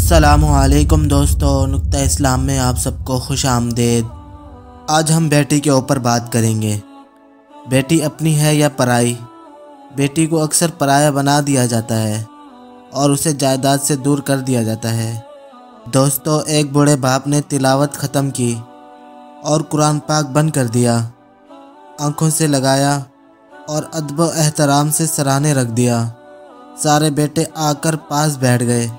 अस्सलामुअलैकुम दोस्तों, नुक्ता इस्लाम में आप सबको खुश आमदेद। आज हम बेटी के ऊपर बात करेंगे। बेटी अपनी है या पराई। बेटी को अक्सर पराया बना दिया जाता है और उसे जायदाद से दूर कर दिया जाता है। दोस्तों, एक बूढ़े बाप ने तिलावत ख़त्म की और कुरान पाक बंद कर दिया, आँखों से लगाया और अदब व एहतराम से सराहने रख दिया। सारे बेटे आकर पास बैठ गए।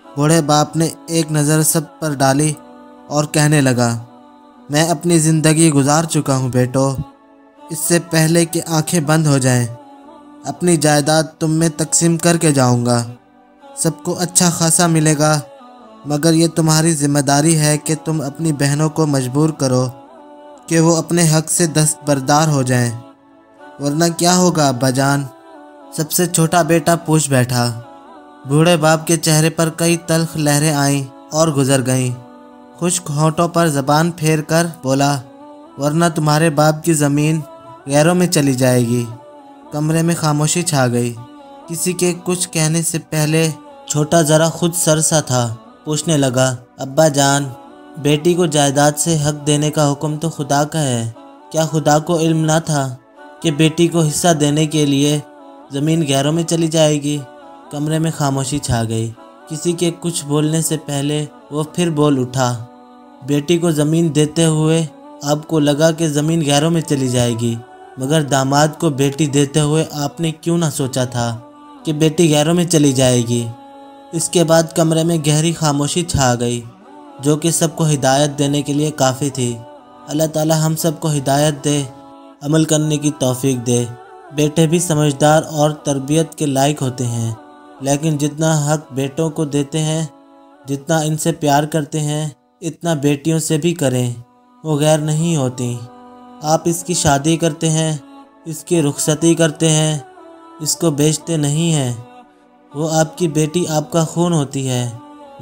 बूढ़े बाप ने एक नज़र सब पर डाली और कहने लगा, मैं अपनी ज़िंदगी गुजार चुका हूँ बेटो, इससे पहले कि आंखें बंद हो जाएं, अपनी जायदाद तुम में तकसीम करके जाऊँगा। सबको अच्छा खासा मिलेगा, मगर ये तुम्हारी ज़िम्मेदारी है कि तुम अपनी बहनों को मजबूर करो कि वो अपने हक़ से दस्तबरदार हो जाएं, वरना क्या होगा अब्बा जान। सबसे छोटा बेटा पूछ बैठा। बूढ़े बाप के चेहरे पर कई तल्ख लहरें आईं और गुजर गईं। खुश्क होंठों पर ज़बान फेर कर बोला, वरना तुम्हारे बाप की ज़मीन गैरों में चली जाएगी। कमरे में खामोशी छा गई। किसी के कुछ कहने से पहले छोटा ज़रा खुद सर सा था, पूछने लगा, अब्बा जान, बेटी को जायदाद से हक़ देने का हुक्म तो खुदा का है। क्या खुदा को इल्म ना था कि बेटी को हिस्सा देने के लिए ज़मीन गैरों में चली जाएगी। कमरे में खामोशी छा गई। किसी के कुछ बोलने से पहले वो फिर बोल उठा, बेटी को ज़मीन देते हुए आपको लगा कि ज़मीन गैरों में चली जाएगी, मगर दामाद को बेटी देते हुए आपने क्यों ना सोचा था कि बेटी गैरों में चली जाएगी। इसके बाद कमरे में गहरी खामोशी छा गई, जो कि सबको हिदायत देने के लिए काफ़ी थी। अल्लाह ताला हम सबको हिदायत दे, अमल करने की तौफीक दे। बेटे भी समझदार और तरबियत के लायक होते हैं, लेकिन जितना हक़ बेटों को देते हैं, जितना इनसे प्यार करते हैं, इतना बेटियों से भी करें। वो गैर नहीं होती। आप इसकी शादी करते हैं, इसकी रुखसती करते हैं, इसको बेचते नहीं हैं। वो आपकी बेटी आपका खून होती है।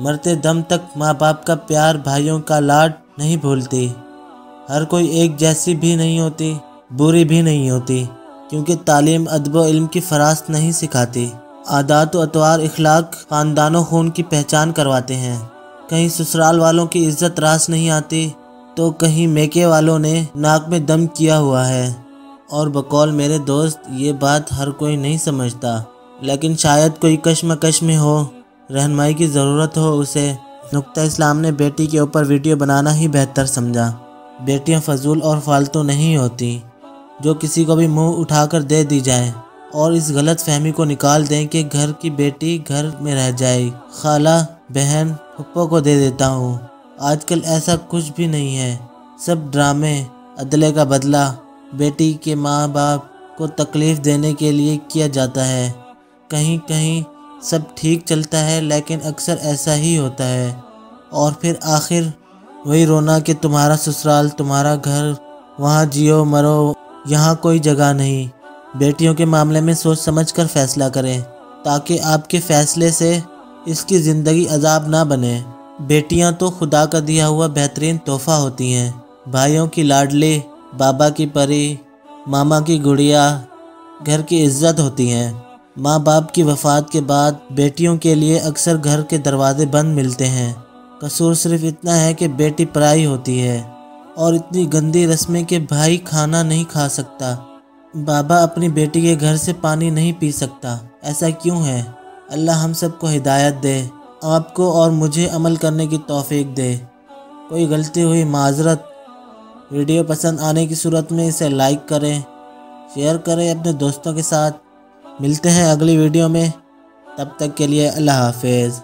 मरते दम तक माँ बाप का प्यार, भाइयों का लाड नहीं भूलती। हर कोई एक जैसी भी नहीं होती, बुरी भी नहीं होती, क्योंकि तालीम अदब व इल्म की फरास्त नहीं सिखाती। आदात व अतवार इखलाक ख़ानदानो खून की पहचान करवाते हैं। कहीं ससुराल वालों की इज़्ज़त रास नहीं आती, तो कहीं मैके वालों ने नाक में दम किया हुआ है। और बकौल मेरे दोस्त, ये बात हर कोई नहीं समझता, लेकिन शायद कोई कश्मकश में हो, रहनुमाई की ज़रूरत हो उसे। नुक्ता इस्लाम ने बेटी के ऊपर वीडियो बनाना ही बेहतर समझा। बेटियां फजूल और फालतू नहीं होती, जो किसी को भी मुंह उठाकर दे दी जाए और इस गलत फहमी को निकाल दें कि घर की बेटी घर में रह जाए, खाला, बहन, फुप्पो को दे देता हूँ। आजकल ऐसा कुछ भी नहीं है, सब ड्रामे, अदले का बदला बेटी के माँ बाप को तकलीफ़ देने के लिए किया जाता है। कहीं कहीं सब ठीक चलता है, लेकिन अक्सर ऐसा ही होता है, और फिर आखिर वही रोना कि तुम्हारा ससुराल, तुम्हारा घर, वहाँ जियो मरो, यहाँ कोई जगह नहीं। बेटियों के मामले में सोच समझ कर फ़ैसला करें, ताकि आपके फ़ैसले से इसकी ज़िंदगी अजाब ना बने। बेटियां तो खुदा का दिया हुआ बेहतरीन तोहफ़ा होती हैं। भाइयों की लाडली, बाबा की परी, मामा की गुड़िया, घर की इज़्ज़त होती हैं। माँ बाप की वफ़ात के बाद बेटियों के लिए अक्सर घर के दरवाजे बंद मिलते हैं। कसूर सिर्फ़ इतना है कि बेटी पराई होती है, और इतनी गंदी रस्में कि भाई खाना नहीं खा सकता, बाबा अपनी बेटी के घर से पानी नहीं पी सकता। ऐसा क्यों है? अल्लाह हम सबको हिदायत दे, आपको और मुझे अमल करने की तौफीक दे। कोई गलती हुई माज़रत। वीडियो पसंद आने की सूरत में इसे लाइक करें, शेयर करें अपने दोस्तों के साथ। मिलते हैं अगली वीडियो में, तब तक के लिए अल्लाह हाफ़िज़।